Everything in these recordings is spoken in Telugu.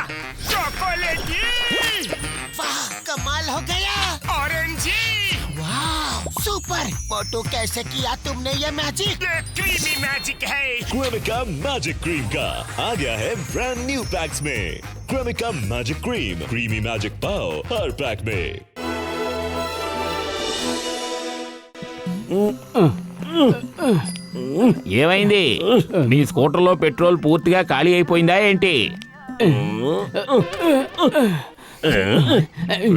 चॉकलेटी, वाह कमाल हो गया। ऑरेंजी, वाह सुपर। मोटू कैसे किया तुमने ये मैजिक? ये क्रीमी मैजिक है। क्रेमिका मैजिक क्रीम का आ गया है ब्रांड न्यू पैक्स में। Cremica magic cream, creamy magic पाओ हर पैक में। ఏమైంది? నీ స్కూటర్లో పెట్రోల్ పూర్తిగా ఖాళీ అయిపోయిందా ఏంటి?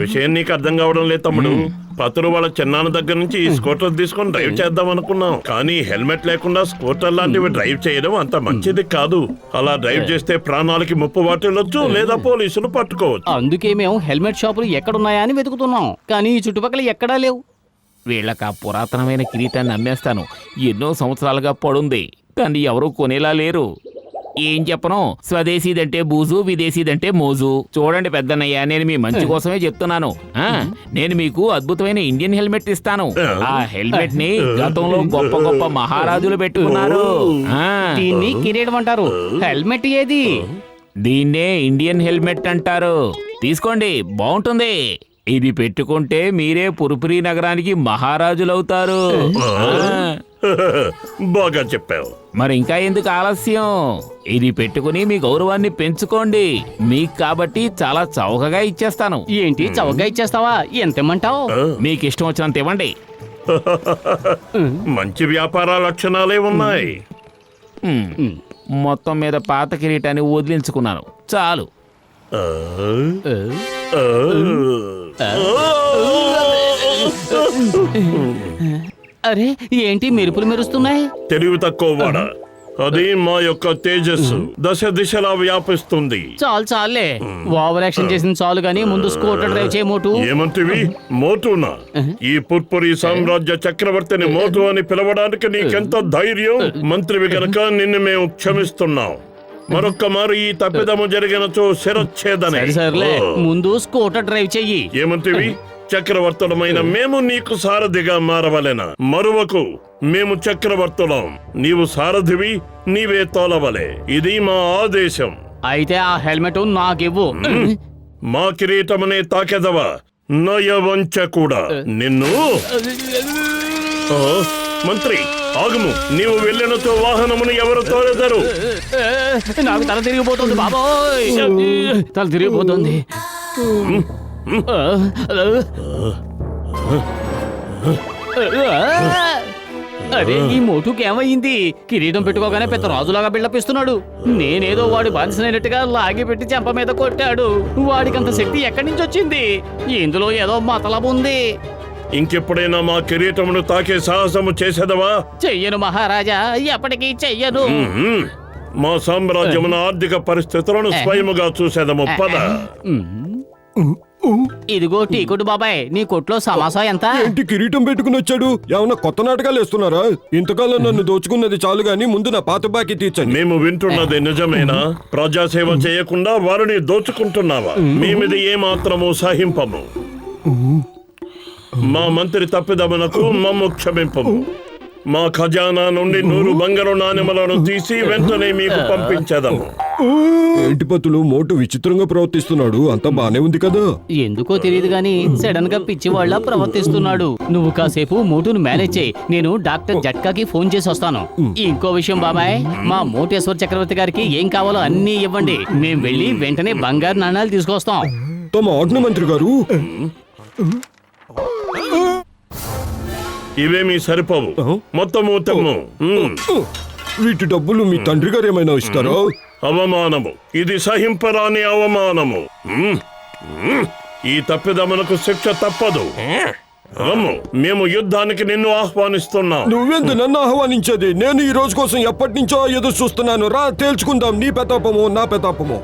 విషయం నీకు అర్థం కావడం లేదు తమ్ముడు. పతులు వాళ్ళ చిన్నాన్న దగ్గర నుంచి ఈ స్కూటర్ తీసుకొని డ్రైవ్ చేద్దాం అనుకున్నాం, కానీ హెల్మెట్ లేకుండా స్కూటర్ లాంటివి డ్రైవ్ చేయడం అంత మంచిది కాదు. అలా డ్రైవ్ చేస్తే ప్రాణాలకి ముప్పు వాటిల్లొచ్చు, లేదా పోలీసులు పట్టుకోవచ్చు. అందుకే మేము హెల్మెట్ షాపులు ఎక్కడున్నాయా అని వెతుకుతున్నాం, కానీ ఈ చుట్టుపక్కల ఎక్కడా లేవు. వీళ్ళకి ఆ పురాతనమైన కిరీటాన్ని అమ్మేస్తాను. ఎన్నో సంవత్సరాలుగా పడుంది, కానీ ఎవరూ కొనేలా లేరు. ఏం చెప్పను, స్వదేశీదంటే బూజు, విదేశీదంటే మోజు. చూడండి పెద్దన్నయ్య, నేను మీ మంచి కోసమే చెప్తున్నాను. నేను మీకు అద్భుతమైన ఇండియన్ హెల్మెట్ ఇస్తాను. ఆ హెల్మెట్ ని గతంలో గొప్ప గొప్ప మహారాజులు పెట్టుకున్నారు. దీన్ని కిరీటం అంటారు. హెల్మెట్ ఏది? దీన్నే ఇండియన్ హెల్మెట్ అంటారు. తీసుకోండి, బాగుంటుంది. ఇది పెట్టుకుంటే మీరే పురుపురి నగరానికి మహారాజులవుతారు. బాగా చెప్పావు. మరి ఇంకా ఎందుకు ఆలస్యం? ఇది పెట్టుకుని మీ గౌరవాన్ని పెంచుకోండి. మీకు కాబట్టి చాలా చౌకగా ఇచ్చేస్తాను. ఏంటి చౌకగా ఇచ్చేస్తావా? ఎంత ఇమ్మంటావు? మీకు ఇష్టం వచ్చినంత ఇవ్వండి. మంచి వ్యాపార లక్షణాలే ఉన్నాయి. మొత్తం మీద పాత కిరీటాన్ని వదిలించుకున్నాను, చాలు. అరే ఏంటి మెరుపులు మెరుస్తున్నాయి? తెలివి తక్కువ వాడ, అది మా యొక్క తేజస్సు దశ దిశలా వ్యాపిస్తుంది. చాలే ఓవర్ యాక్షన్ చేసిన చాలు గానీ ముందు స్కూటర్ డ్రైవ్ చేయ మోటు. ఏమంటివి? మోటునా? ఈ పుర్పురి సామ్రాజ్య చక్రవర్తిని మోటు అని పిలవడానికి నీకెంత ధైర్యం? మంత్రివి గనక నిన్ను మేము క్షమిస్తున్నాం. మరొక్క మారు ఈ తప్పిదము జరిగినచో శిరచ్ఛేదనే. సర్లే ముందు స్కూటర్ డ్రైవ్ చెయ్యి. ఏమంటివి? చక్రవర్తులమైన మేము నీకు సారథిగా మారవలెనా? మరువకు, మేము చక్రవర్తులం, నీవు సారథివి, నీవే తోలవలే. ఇది మా ఆదేశం. అయితే ఆ హెల్మెట్ నాకివ్వు. మా కిరీటమనే తాకెదవా, నయవంచ కూడా నిన్ను. మంత్రి ఆగుము, నీవు వెళ్ళినతో వాహనమును ఎవరు తోలెదరు? నాకు తల తిరిగిపోతుంది బాబోయ్, తల తిరిగిపోతుంది. అరే ఈ మోటుకి ఏమైంది? కిరీటం పెట్టుకోగానే పెద్ద రాజులాగా బిల్డప్ ఇస్తున్నాడు. నేనేదో వాడు బానిసనైనట్టుగా లాగి పెట్టి చెంప మీద కొట్టాడు. వాడికంత శక్తి ఎక్కడి నుంచి వచ్చింది? ఇందులో ఏదో మతలబు ఉంది. ఇంకెప్పుడైనా మా కిరీటమును తాకే సాహసము చేసేదవా? చెయ్యను మహారాజా, ఎప్పటికీ చెయ్యను. మా సామ్రాజ్యమున ఆర్థిక పరిస్థితులను స్వయముగా చూసేదము. పద. ఇదిగో టీకొట్టు బాబాయ్, నీ కొట్లో సమాసా ఎంత? ఏంటి కిరీటం పెట్టుకుని వచ్చాడు? ఏమన్నా కొత్త నాటకాలు వేస్తున్నారా? ఇంతకాలం నన్ను దోచుకున్నది చాలు గాని ముందు నా పాత బాకీ తీర్చండి. మేము వింటున్నది నిజమేనా? ప్రజాసేవ చేయకుండా వారిని దోచుకుంటున్నావా? మేమిది ఏమాత్రము సహింపము. మా మంత్రి తప్పిదమునకు మమ్ము క్షమింపము. మా ఖజానా నుండి 100 బంగారు నాణెములను తీసి వెంటనే మీకు పంపించేదము. ఏంటి పతులు, మోటు విచిత్రంగా ప్రవర్తిస్తున్నాడు? అంతా బానే ఉంది కదా? ఎందుకో తెలియదు గాని సడన్ గా పిచ్చి వాళ్ళ ప్రవర్తిస్తున్నాడు. నువ్వు కాసేపు మోటును మేనేజ్ చేయి, నేను డాక్టర్ జట్కాకి ఫోన్ చేసి వస్తాను. ఇంకో విషయం బాబాయ్, మా మోటేశ్వర చక్రవర్తి గారికి ఏం కావాలో అన్ని ఇవ్వండి. మేము వెళ్ళి వెంటనే బంగారు నాణాలు తీసుకొస్తాం. తమ ఆజ్ఞ మంత్రి గారు. ఇవేమీ సరిపోవు, మొత్తము తెమ్ము. వీటి డబ్బులు మీ తండ్రి గారు ఏమైనా ఇస్తారా? అవమానము, ఇది సహింపరాని అవమానము. ఈ తప్పిదమునకు శిక్ష తప్పదు. మేము యుద్ధానికి నిన్ను ఆహ్వానిస్తున్నాం. నువ్వెందు నన్ను ఆహ్వానించేది? నేను ఈ రోజు కోసం ఎప్పటి నుంచో ఎదురు చూస్తున్నాను. రా తేల్చుకుందాం, నీ పెతాపము నా పెతాపము.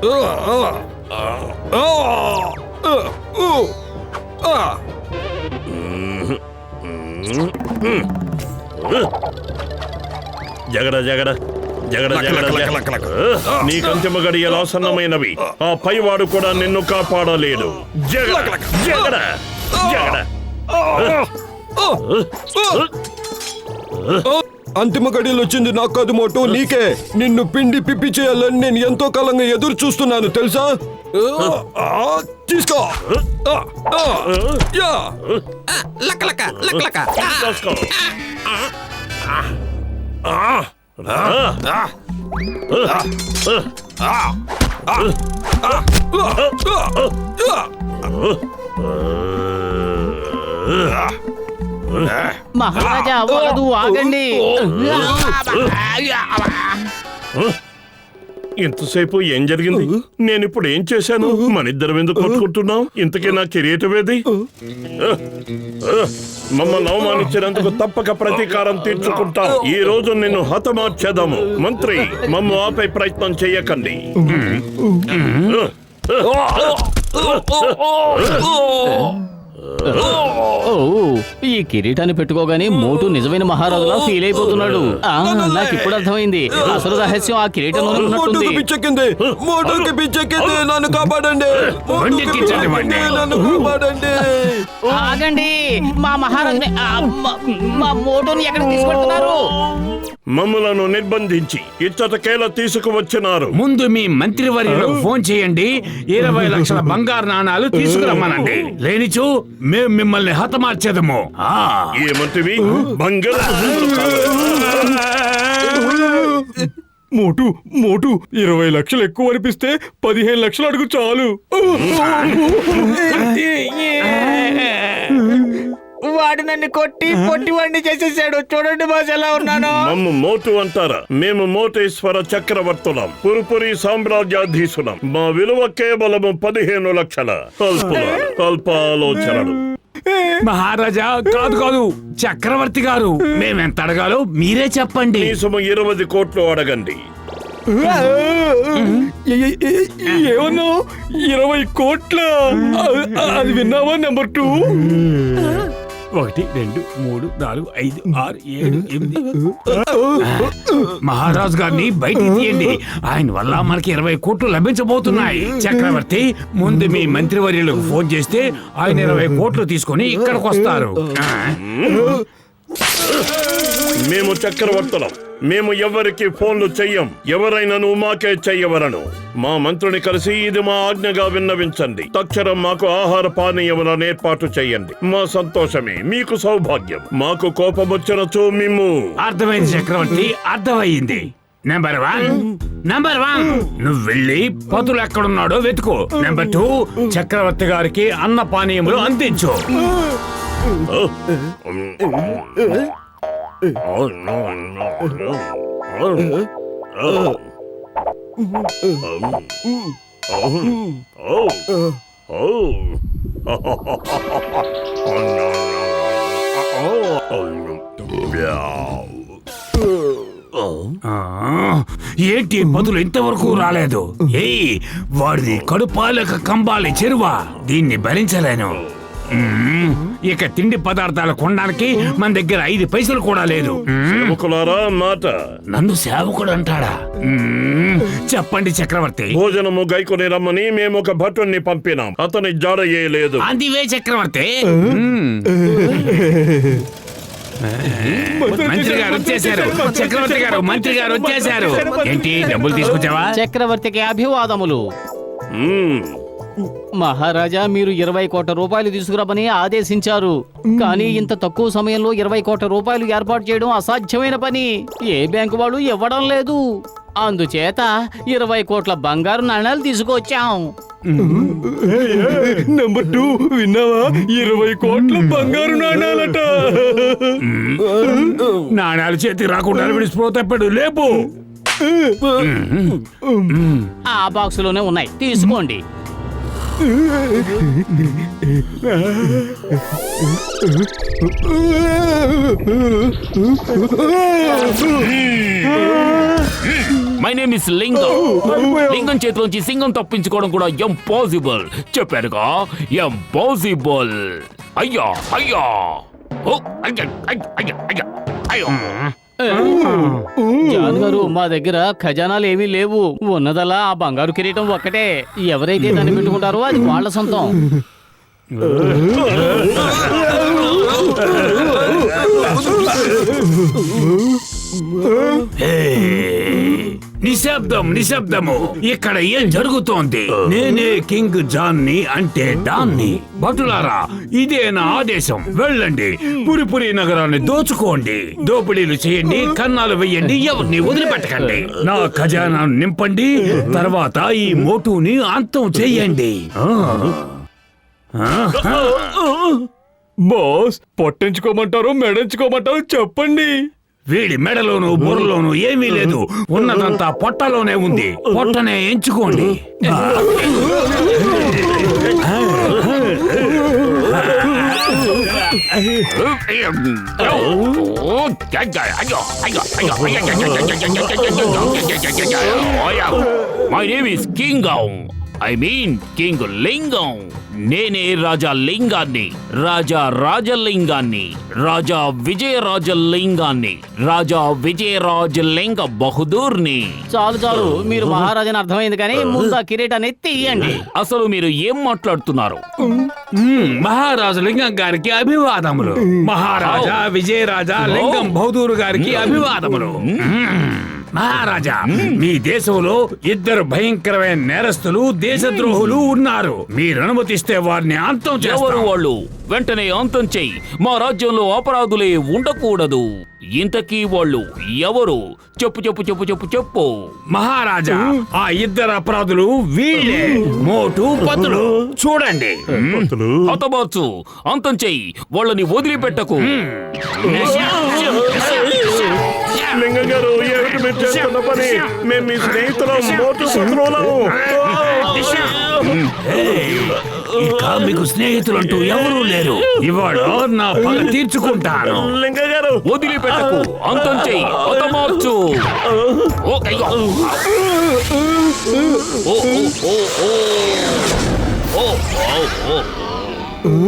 జగడ జగడ జగడ జగడ. నీకంతిమ గడియలు ఆసన్నమైనవి. ఆ పైవాడు కూడా నిన్ను కాపాడలేడు. జగడ జగడ జగడ. అంతిమ గడియలు వచ్చింది నాకు కాదు మోటు, నీకే. నిన్ను పిండి పిప్పి చేయాలని నేను ఎంతో కాలంగా ఎదురు చూస్తున్నాను తెలుసా? తీసుకో యా. తీసుకో. మహారాజా వలదు, ఆగండి. ఇంతసేపు ఏం జరిగింది? నేను ఇప్పుడు ఏం చేశాను? మన ఇద్దరం ఎందుకు కొట్టుకుంటున్నాం? ఇంతకీ నా కిరీటం ఏది? మమ్మల్ని అవమానించినందుకు తప్పక ప్రతీకారం తీర్చుకుంటాం. ఈ రోజు నిన్ను హతమార్చేద్దాము. మంత్రి, మమ్మ ఆపే ప్రయత్నం చేయకండి. ఈ కిరీటాన్ని పెట్టుకోగానే మోటు నిజమైన మహారాజులా ఫీల్ అయిపోతున్నాడు. నాకు ఇప్పుడు అర్థమైంది. అసలు రహస్యం ఆ కిరీటంలో ఉన్నట్టుంది. పిచ్చెక్కింది, మోటుకి పిచ్చెక్కింది. నన్ను కాపాడండి, నన్ను కాపాడండి. ఆగండి, మా మహారాజుని మా మోటుని ఎక్కడ తీసుకెళ్తున్నారు? మమ్మలను నిర్బంధించి ఇచ్చటకేలా తీసుకువచ్చినారు. ముందు మీ మంత్రివర్యులకు ఫోన్ చేయండి, 20 లక్షల బంగారు నాణాలు తీసుకురమ్మనండి. లేనిచో మేము మిమ్మల్ని హతమార్చేదము. ఏమంటివి? బంగారు మోటు 20 లక్షలు ఎక్కువ అనిపిస్తే 15 లక్షలు అడుగు చాలు. వాడు నన్ను కొట్టి పొట్టివాడిని చేసేసాడు. చూడండి బాస్ ఎలా ఉన్నాను. మమ్మ మోటు అంటారా? మేము మోటేశ్వర చక్రవర్తులం, పురుపురి సామ్రాజ్యాధీశులం. మా విలువ కేవలము 15 లక్షల. అల్పాలోచనలు. మహారాజా, కాదు చక్రవర్తి గారు, మేమెంత అడగాలో మీరే చెప్పండి. కనీసము 20 కోట్లు అడగండి. ఏమన్నావు? 20 కోట్ల? అది విన్నావా? నెంబర్ 2. 1 2 3 4 5 6 7 8. మహారాజు గారిని బయటికి తీయండి. ఆయన వల్ల మనకి 20 కోట్లు లభించబోతున్నాయి. చక్రవర్తి, ముందు మీ మంత్రివర్యులకు ఫోన్ చేస్తే ఆయన 20 కోట్లు తీసుకొని ఇక్కడికి వస్తారు. మేము చక్రవర్తులం. మేము ఎవరికి ఫోన్లు చెయ్యం. ఎవరైనాను మాకే చెయ్యవలను. మా మంత్రుని కలిసి ఇది మా ఆజ్ఞగా విన్నవించండి. తక్షణం మాకు ఆహార పానీయములను ఏర్పాటు చెయ్యండి. మా సంతోషమే మీకు సౌభాగ్యం. మాకు కోపం వచ్చినచో మేము. అర్థమైంది చక్రవర్తి, అర్థమయ్యింది. నెంబర్ 1 నువ్వు వెళ్ళి పతులు ఎక్కడున్నాడో వెతుకో. నెంబర్ 2 చక్రవర్తి గారికి అన్న పానీయములు అందించు. ఏంటి పదులు ఇంతవరకు రాలేదు? ఏయ్, వాడిది కడుపాలక కంబాలి చెరువా. దీన్ని భరించలేను. ఇక తిండి పదార్థాలు కొనడానికి మన దగ్గర 5 పైసలు కూడా లేదు. సేవకులారా, మాట. నన్ను సేవకుడు అంటాడా? చెప్పండి చక్రవర్తి. భోజనము గైకొని రమ్మని మేము ఒక భటుణ్ణి పంపినాం. అతని జాడ చేయలేదు. అందివే చక్రవర్తి. మంత్రి గారు వచ్చేసారు. చక్రవర్తి గారు, మంత్రి గారు వచ్చేసారు. ఏంటి, డబ్బులు తీసుకొచ్చావా? చక్రవర్తికి అభివాదములు. మహారాజా, మీరు 20 కోట్ల రూపాయలు తీసుకురమని ఆదేశించారు. కానీ ఇంత తక్కువ సమయంలో 20 కోట్ల రూపాయలు ఏర్పాటు చేయడం అసాధ్యమైన పని. ఏ బ్యాంకు వాళ్ళు ఇవ్వడం లేదు. అందుచేత 20 కోట్ల బంగారు నాణాలు తీసుకొచ్చాం. నెంబర్ 2 విన్నావా? 20 కోట్ల బంగారు నాణాలట. నాణాలు చేతి రాకుండా విడిచిపో తప్పాడు. లేపు. ఆ బాక్సులోనే ఉన్నాయి, తీసుకోండి. మై నేమ్ ఇస్ లింగం. లింగం చేతిలోంచి సింగం తప్పించుకోవడం కూడా ఇంపాసిబుల్. చెప్పానుగా, ఇంపాసిబుల్. అయ్యా అయ్యా, అయ్యో. జాన్ గారు, మా దగ్గర ఖజానాలు ఏమీ లేవు. ఉన్నదలా ఆ బంగారు కిరీటం ఒక్కటే. ఎవరైతే దాన్ని పెట్టుకుంటారో అది వాళ్ళ సొంతం. నిశ్శబ్దం నిశ్శబ్దము. ఇక్కడ ఏం జరుగుతోంది? నేనే కింగ్ జాన్ ని, అంటే డాన్ ని. భటులారా, ఇదే నా ఆదేశం. వెళ్ళండి, పురిపురి నగరాన్ని దోచుకోండి, దోపిడీలు చేయండి, కన్నాలు వెయ్యండి, ఎవరిని వదిలిపెట్టకండి. నా ఖజానాను నింపండి, తర్వాత ఈ మోటుని అంతం చెయ్యండి. బాస్, పొట్టించుకోమంటారు మెడించుకోమంటారు చెప్పండి. వీడి మెడలోను బుర్రలోను ఏమీ లేదు, ఉన్నదంతా పొట్టలోనే ఉంది. పొట్టనే ఎంచుకోండి. మై నేమ్ ఇస్ కింగం, ఐ మీన్ కింగ్ లింగం. నేనే రాజా లింగాన్ని, రాజా రాజలింగాన్ని, రాజా విజయరాజలింగాన్ని, రాజా విజయరాజలింగ బహదూర్ని. చాలు చాలు, మీరు మహారాజని అర్థమైంది కానీ ముందు ఆ కిరీటాన్ని తీయండి. అసలు మీరు ఏం మాట్లాడుతున్నారు? మహారాజు లింగం గారికి అభివాదములు. మహారాజా విజయరాజా లింగం బహదూరు గారికి అభివాదములు. మహారాజా, మీ దేశంలో ఇద్దరు భయంకరమైన నేరస్తులు, దేశద్రోహులు ఉన్నారు. మీరు అనుమతిస్తే వారిని అంతం ఎవరు చేస్తారు. వాళ్ళు? వెంటనే అంతం చెయ్యి. మా రాజ్యంలో అపరాధులే ఉండకూడదు. ఇంతకీ వాళ్ళు ఎవరు? చెప్పు చెప్పు చెప్పు చెప్పు చెప్పు. మహారాజా, ఆ ఇద్దరు అపరాధులు వీళ్ళే, మోటు పతులు. చూడండి. హతబార్చు, అంతం చెయ్యి, వాళ్ళని వదిలిపెట్టకు. లింగం గారు, ఏమిటి మీరు చేస్తున్న పని? మేము మీ స్నేహితులం, మోటు పతులం. ఇక మీకు స్నేహితులంటూ ఎవరూ లేరు. ఇవాళ నా పగ తీర్చుకుంటాను. లింగం గారు, వదిలిపెట్టకు, అంతం చెయ్యి, హతమార్చు. ఓ అయ్యో. ఓ ఓ ఓ ఓ ఓ ఓ ఓ.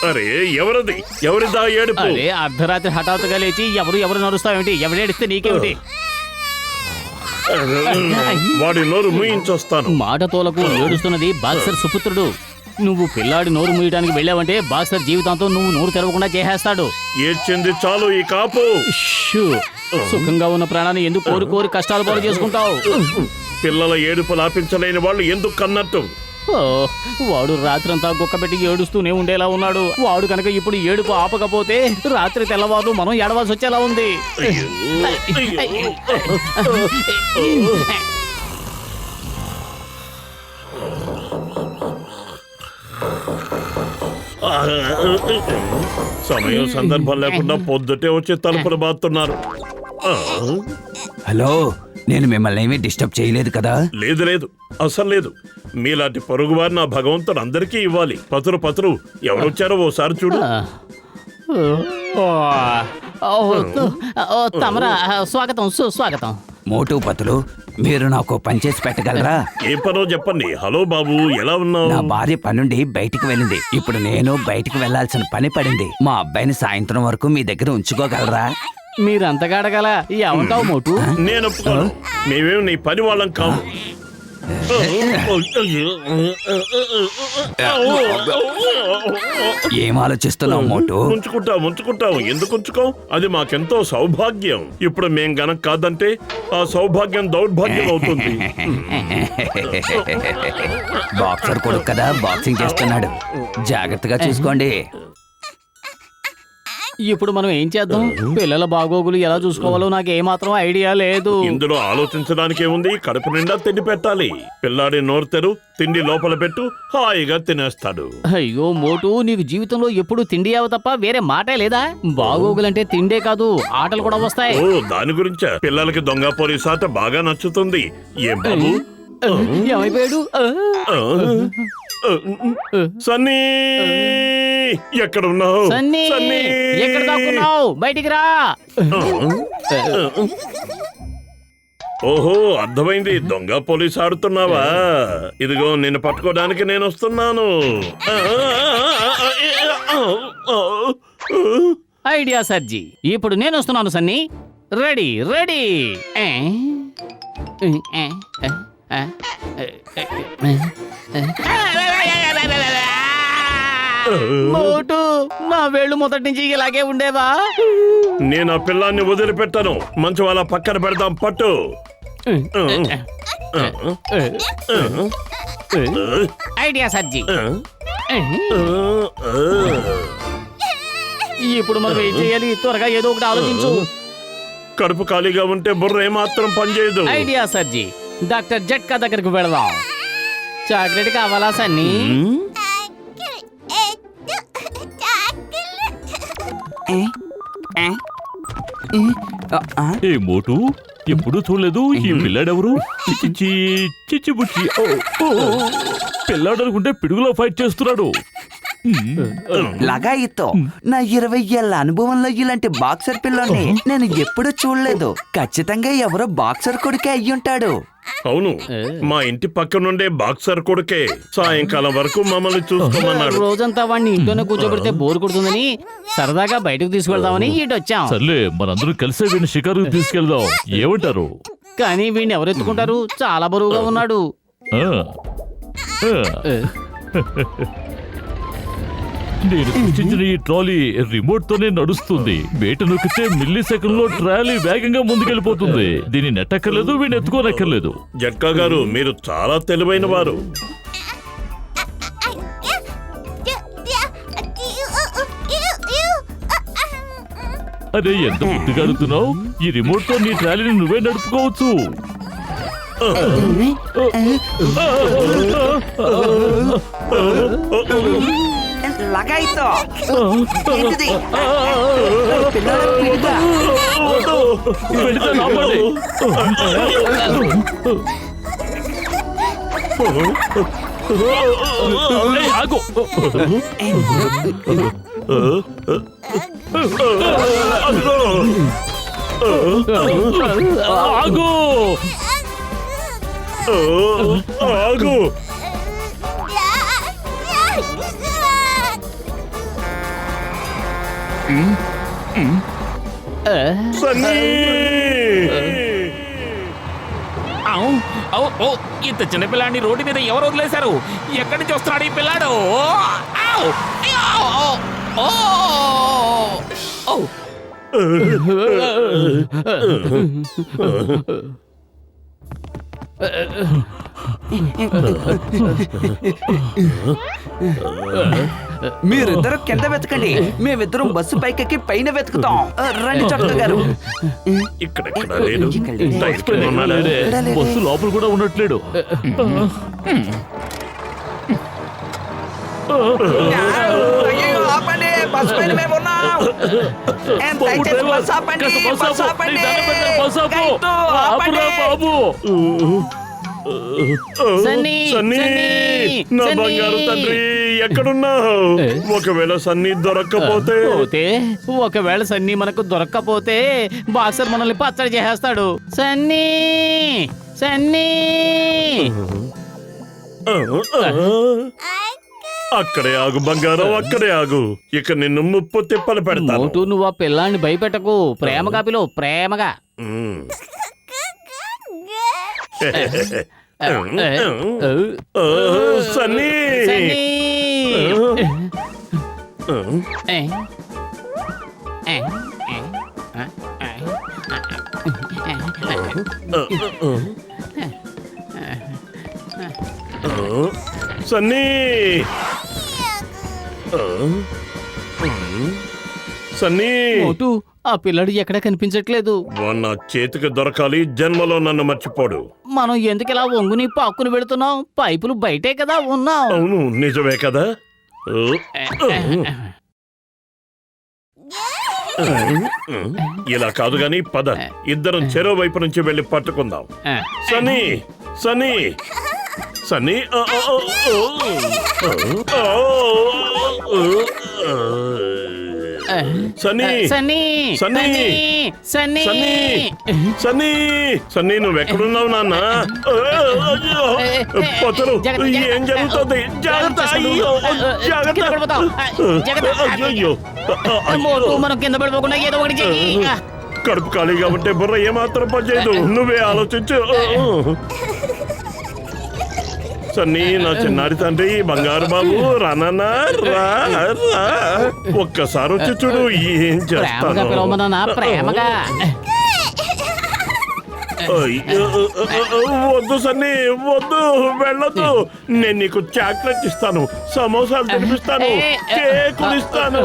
అరే ఎవరిది? ఎవరిదా ఏడుపు? అరే, అర్ధరాత్రి హఠాత్తుగా లేచి ఎవరు ఎవరు నడుస్తావేమిటి? ఎవడేడిస్తే నీకేమిటి? వాడి నోరు మూయించొస్తాను. మాట తోలకు ఏడుస్తున్నది బాక్సర్ సుపుత్రుడు. నువ్వు పిల్లాడి నోరు మూయడానికి వెళ్ళావంటే బాక్సర్ జీవితాంతం నువ్వు నోరు తెరవకుండా చేసేస్తాడు. ఏడ్చింది చాలు, ఈ కాపు. షూ, సుఖంగా ఉన్న ప్రాణాన్ని ఎందుకు కోరి కోరి కష్టాలు పాలు చేసుకుంటావు? పిల్లల ఏడుపు లాపించలేని వాళ్ళు ఎందుకు కన్నట్టు? ఓ, వాడు రాత్రంతా గుక్కబెట్టి ఏడుస్తూనే ఉండేలా ఉన్నాడు. వాడు కనుక ఇప్పుడు ఏడుపు ఆపకపోతే రాత్రి తెల్లవారు మనం ఏడవాల్సి వచ్చేలా ఉంది. సమయం సందర్భం లేకుండా పొద్దుటే వచ్చి తలుపులు బాతున్నారు. హలో, నేను మిమ్మల్ని ఏమీ డిస్టర్బ్ చేయలేదు కదా? లేదు లేదు, అసలు లేదు. మీలాంటి పొరుగువారు నా భగవంతుడు అందరికీ ఇవ్వాలి. పతురు పతురు, ఎవరొచ్చారో ఓసారి చూడు. తమరా, స్వాగతం సుస్వాగతం. మోటు పతులు, మీరు నాకు పని చేసి పెట్టగలరా? ఏ పనో చెప్పండి. హలో బాబు, ఎలా ఉన్నావు? నా భార్య పనుండి బయటికి వెళ్ళింది. ఇప్పుడు నేను బయటికి వెళ్లాల్సిన పని పడింది. మా అబ్బాయిని సాయంత్రం వరకు మీ దగ్గర ఉంచుకోగలరా? మీరంతగా అడగల, ఏమంటావు మోటు? నేను ఒప్పుకోను. మేమేమి నీ పని వాళ్ళం కాము. ఏం ఆలోచిస్తున్నావు మోటు? ఉంచుకుంటాం. ఎందుకు ఉంచుకోం? అది మాకెంతో సౌభాగ్యం. ఇప్పుడు మేం గనక కాదంటే ఆ సౌభాగ్యం దౌర్భాగ్యం అవుతుంది. బాక్సర్ కొడుకు కదా, బాక్సింగ్ చేస్తున్నాడు. జాగ్రత్తగా చూసుకోండి. ఇప్పుడు మనం ఏం చేద్దాం? పిల్లల బాగోగులు ఎలా చూసుకోవాలో నాకు ఏమాత్రం ఐడియా లేదు. ఇందులో ఆలోచించడానికి ఏముంది? కడుపు నిండా తిండి పెట్టాలి. పిల్లాడి నోరు తెరు, తిండి లోపల పెట్టు, హాయిగా తినేస్తాడు. అయ్యో మోటు, నీకు జీవితంలో ఎప్పుడు తిండియావ తప్ప వేరే మాటే లేదా? బాగోగులంటే తిండే కాదు, ఆటలు కూడా వస్తాయి. ఓ, దాని గురించా? పిల్లలకి దొంగ పోలీస్ ఆట బాగా నచ్చుతుంది. ఏం బాబు, ఏమైపోయాడు? సన్నీ, ఎక్కడ ఉన్నావు? సన్నీ, ఎక్కడ దాక్కున్నావు? బయటికి రా. ఓహో, అర్థమైంది. దొంగ పోలీస్ ఆడుతున్నావా? ఇదిగో నిన్ను పట్టుకోవడానికి నేను వస్తున్నాను. ఐడియా సర్జీ, ఇప్పుడు నేను వస్తున్నాను సన్నీ. Ready ready. మోటు నా వేళ్ళు మొదటి నుంచి ఇలాగే ఉండేవా? నేను ఆ పిల్లాన్ని వదిలిపెట్టను. మంచం అలా పక్కన పెడదాం, పట్టు. ఐడియా సర్జీ. ఇప్పుడు మనం ఏం చేయాలి? త్వరగా ఏదో ఒకటి ఆలోచించు. కడుపు ఖాళీగా ఉంటే బుర్ర ఏమాత్రం పనిచేయదు. ఐడియా సర్జీ. డాక్టర్ జట్కా దగ్గరికి వెళదాం. చాక్లెట్ కావాలా సన్నీ? ఏ మోటు ఎప్పుడు చూడలేదు. ఈ పిల్లాడెవరు? చిచ్చి చిచ్చి బుచ్చి. పిల్లాడు అనుకుంటే పిడుగులో ఫైట్ చేస్తున్నాడు. లగాయితో నా 20 ఏళ్ల అనుభవంలో ఇలాంటి బాక్సర్ పిల్లని నేను ఎప్పుడూ చూడలేదు. ఖచ్చితంగా ఎవరో బాక్సర్ కొడుకే అయ్యుంటాడు. అవును, మా ఇంటి పక్క నుండే బాక్సర్ కొడుకే. సాయంకాలం వరకు మమ్మల్ని చూసుకోమన్నాడు. రోజంతా వాడిని ఇంట్లోనే కూర్చోబెడితే బోర్ కొడుతుందని సరదాగా బయటకు తీసుకెళ్దామని ఇటొచ్చాం. సర్లే, మనందరం కలిసే వీడిని షికారుకు తీసుకెళ్దాం. ఏమంటారు? కానీ వీడిని ఎవరెత్తుకుంటారు? చాలా బరువుగా ఉన్నాడు. నేను సూచించిన ఈ ట్రాలీ రిమోట్ తోనే నడుస్తుంది. వేట నొక్కితే మిల్లీ సెకండ్ లో ట్రాలీ వేగంగా ముందుకెళ్ళిపోతుంది. దీన్ని నెట్టక్కర్లేదు, వీడిని ఎత్తుకోనక్కర్లేదు. జట్కా గారు, మీరు చాలా తెలివైన వారు. అరే, ఎంత ముద్దుగా అడుగుతున్నావు. ఈ రిమోట్ తో నీ ట్రాలీని నువ్వే నడుపుకోవచ్చు. లగాయితో ఏంటిది? పిల్లల పిడుగా. వెళితే రావాలి. ఏయ్, ఆగు. ఆగు. ఆగు. సన్నీ! ఇంత చిన్న పిల్లాడిని రోడ్డు మీద ఎవరు వదిలేశారు? ఎక్కడి నుంచి వస్తున్నాడు ఈ పిల్లాడు? మీరిద్దరు కింద వెతకండి, మేమిద్దరం బస్సు పైకెక్కి పైన వెతుకుతాం. రండి చట్కా గారు. ఇక్కడెక్కడ లేడు. టైర్ కింద ఉన్నాడా? బస్సు లోపల కూడా ఉండట్లేడు. అయ్యో, ఆపండి, బస్సు పైన మేము ఉన్నాం. దయచేసి బస్సు ఆపండి, బస్సు ఆపండి. గైతో, ఆపండి. బాబు, సన్నీ, సన్నీ, నా సన్నీ. బంగారు తండ్రి, ఎక్కడున్నావు? ఒకవేళ సన్నీ దొరక్కపోతే? ఒకవేళ సన్నీ మనకు దొరక్కపోతే బాక్సర్ మనల్ని పచ్చడి చేసేస్తాడు. సన్నీ, సన్నీ. అక్కడే ఆగు బంగారం, అక్కడే ఆగు. ఇక నిన్ను ముప్పు తిప్పలు పెడతాను. మోటు, నువ్వు ఆ పిల్లాన్ని భయపెట్టకు. ప్రేమగా పిలువు, ప్రేమగా. సన్నీ! సన్నీ. సన్నీ! సన్నీ! మోటు, ఆ పిల్లడు ఎక్కడ కనిపించట్లేదు. నా చేతికి దొరకాలి. జన్మలో నన్ను మర్చిపోడు. మనం ఎందుకు ఇలా వంగుని పాక్కుని పెడుతున్నాం? పైపులు బయటే కదా ఉన్నాం. అవును, నిజమే కదా. ఇలా కాదు గాని పద, ఇద్దరం చెరో వైపు నుంచి వెళ్ళి పట్టుకుందాం. సన్నీ, సన్నీ, సన్నీ. సన్నీ, సన్నీ, సన్నీ, సన్నీ, సన్నీ, సన్నీ, సన్నీ, నువ్వెక్కడున్నావు నాన్న? పొతలు, ఏం జరుగుతుంది? జాగ్రత్త! అయ్యో, జాగ్రత్త! అయ్యో, మోటు, మనం కింద పడిపోకుండా ఏదో ఒకటి చెయ్యి. కడుపు ఖాళీగా ఉంటే బుర్ర ఏమాత్రం పనిచేయదు. నువ్వే ఆలోచించు. సన్నీ, నా చిన్నారి తండ్రి, బంగారు బాబు, రానా రా. ఒక్కసారి వచ్చి చూడు, ఏం చేస్తాను. ప్రేమగా వద్దు సన్నీ, వద్దు, వెళ్ళదు. నేను నీకు చాక్లెట్ ఇస్తాను, సమోసాలు తినిపిస్తాను, కేకులు ఇస్తాను.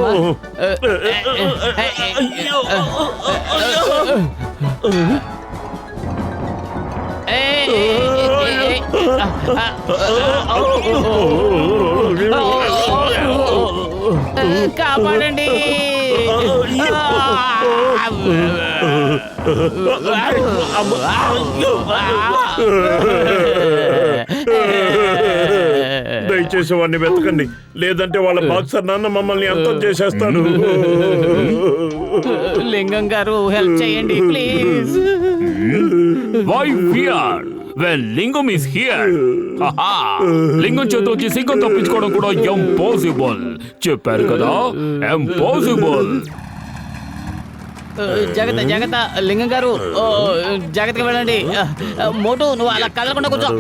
కాపాడండి. దయచేసి వాడిని వెతకండి, లేదంటే వాళ్ళ బాక్సర్ నాన్న మమ్మల్ని అంతం చేసేస్తాడు. లింగం గారు, హెల్ప్ చేయండి please. Why fear when Lingam is here? Haha! లింగం చేతిలోంచి సింగం తప్పించుకోవడం కూడా ఇంపాసిబుల్. చెప్పారు కదా, ఇంపాసిబుల్. జాగ్రత్త జాగ్రత్త లింగం గారు, జాగ్రత్తగా వెళ్ళండి. మోటు, నువ్వు అలా కదలకుండా కూర్చో.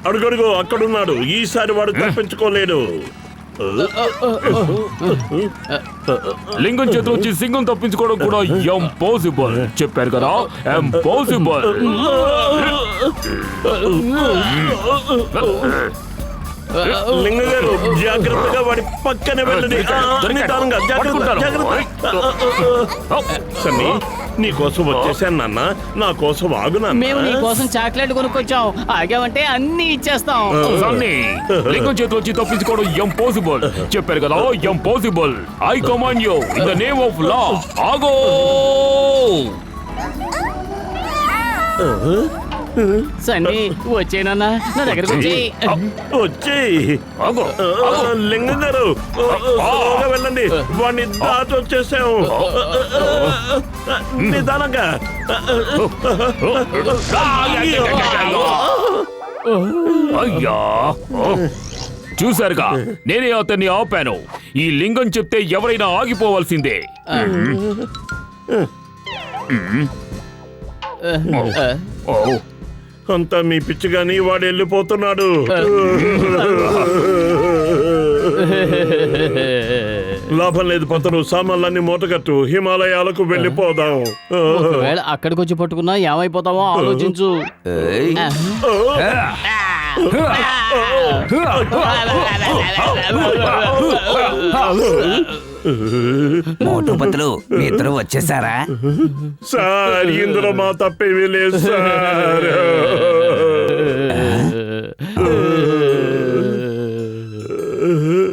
అడుగడుగు అక్కడున్నాడు. ఈసారి వాడు తప్పించుకోలేడు. లింగం చేతిలోంచి సింగం తప్పించుకోవడం కూడా ఇంపాసిబుల్. చెప్పారు కదా, ఇంపాసిబుల్. లింగ గారు, జాగ్రత్తగా వాడి పక్కనే వెళ్ళండి. నిదానంగా, జాగ్రత్త. సన్నీ, నీ కోసం వచ్చేసాను నాన్న, నా కోసం ఆగు నాన్న. మేము నీ కోసం చాక్లెట్ కొనుక్కొచ్చాం, ఆగామంటే అన్ని ఇచ్చేస్తాం. సన్నీ, లింగం చేతిలోంచి తప్పించుకోవడం ఇంపాసిబుల్. చెప్పారు కదా, impossible. I command you in the name of law. ఆగో. సన్నీ, వచ్చేనన్నా, నా దగ్గరకు వచ్చేయి. లింగం గారు, వెళ్ళండి. వాడిని దాటి వచ్చేసాము. నిదానంగా. అయ్యా, చూసారుగా, నేనే అతన్ని ఆపాను. ఈ లింగం చెప్తే ఎవరైనా ఆగిపోవాల్సిందే. అంతా మీ పిచ్చి గాని, వాడు వెళ్ళిపోతున్నాడు. లాభం లేదు పతను, సామాన్లన్నీ మూటగట్టు, హిమాలయాలకు వెళ్ళిపోదాం. ఒకవేళ అక్కడికి వచ్చి పట్టుకున్నా ఏమైపోతామో ఆలోచించు. మోటుపతులు, మీ ఇద్దరు వచ్చేసారా? సార్, ఇందులో మా తప్పేమీ లేదు సార్.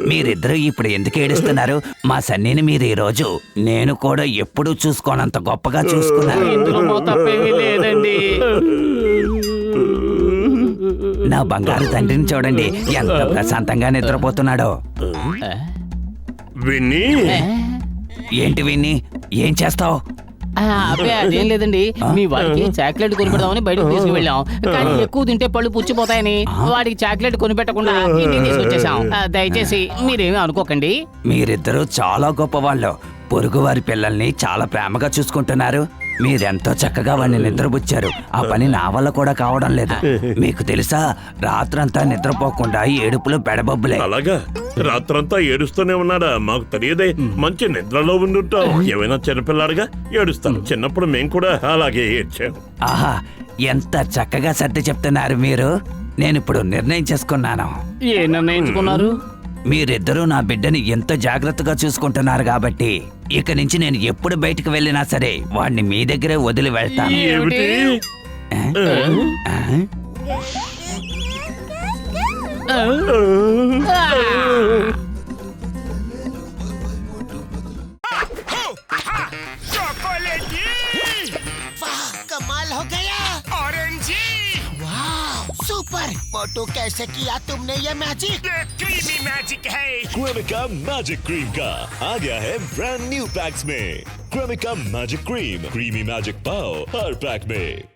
మీరిద్దరూ ఇప్పుడు ఎందుకు ఏడుస్తున్నారు? మా సన్నీని మీరు ఈ రోజు నేను కూడా ఎప్పుడూ చూసుకోనంత గొప్పగా చూసుకున్నాను. ఇందులో మా తప్పేమీ లేదండి. నా బంగారు తండ్రిని చూడండి, ఎంత ప్రశాంతంగా నిద్రపోతున్నాడో. విన్నీ, ఏంటి విన్నీ, ఏం చేస్తావు? అదేం లేదండి, మీ వాడికి చాక్లెట్ కొనిపెడదామని బయటకు తీసుకువెళ్ళాం. కానీ ఎక్కువ తింటే పళ్ళు పుచ్చిపోతాయని వాడికి చాక్లెట్ కొనిపెట్టకుండా ఇంటికి తీసుకొచ్చేసాం. దయచేసి మీరేమీ అనుకోకండి. మీరిద్దరూ చాలా గొప్పవాళ్ళు. పొరుగు వారి పిల్లల్ని చాలా ప్రేమగా చూసుకుంటున్నారు. మీరెంతో చక్కగా వాడిని నిద్రపుచ్చారు. ఆ పని నా వల్ల కూడా కావడం లేదు. మీకు తెలుసా, రాత్రంతా నిద్రపోకుండా ఏడుపులు బెడబొబ్బులే. అలాగా? రాత్రంతా ఏడుస్తూనే ఉన్నాడా? మాకు తెలియదే. మంచి నిద్రలో ఉండుంటాం. ఏమైనా చిన్నపిల్లాడుగా ఏడుస్తాను. చిన్నప్పుడు మేము కూడా అలాగే ఏడ్చాం. ఆహా, ఎంత చక్కగా సర్ది చెప్తున్నారు మీరు. నేనిప్పుడు నిర్ణయం చేసుకున్నాను. ఏ నిర్ణయించుకున్నారు? మీరిద్దరూ నా బిడ్డని ఎంత జాగ్రత్తగా చూసుకుంటున్నారు కాబట్టి ఇక నుంచి నేను ఎప్పుడు బయటకు వెళ్ళినా సరే వాడిని మీ దగ్గరే వదిలి వెళ్తాను. वाह, कमाल हो गया. ऑरेंजी, वाह, सुपर. सुपर मोटू कैसे किया तुमने ये मैजिक? ये क्रीमी मैजिक है। क्रेमिका मैजिक क्रीम का आ गया है ब्रांड न्यू पैक्स में। Cremica magic cream, creamy magic पाओ हर पैक में।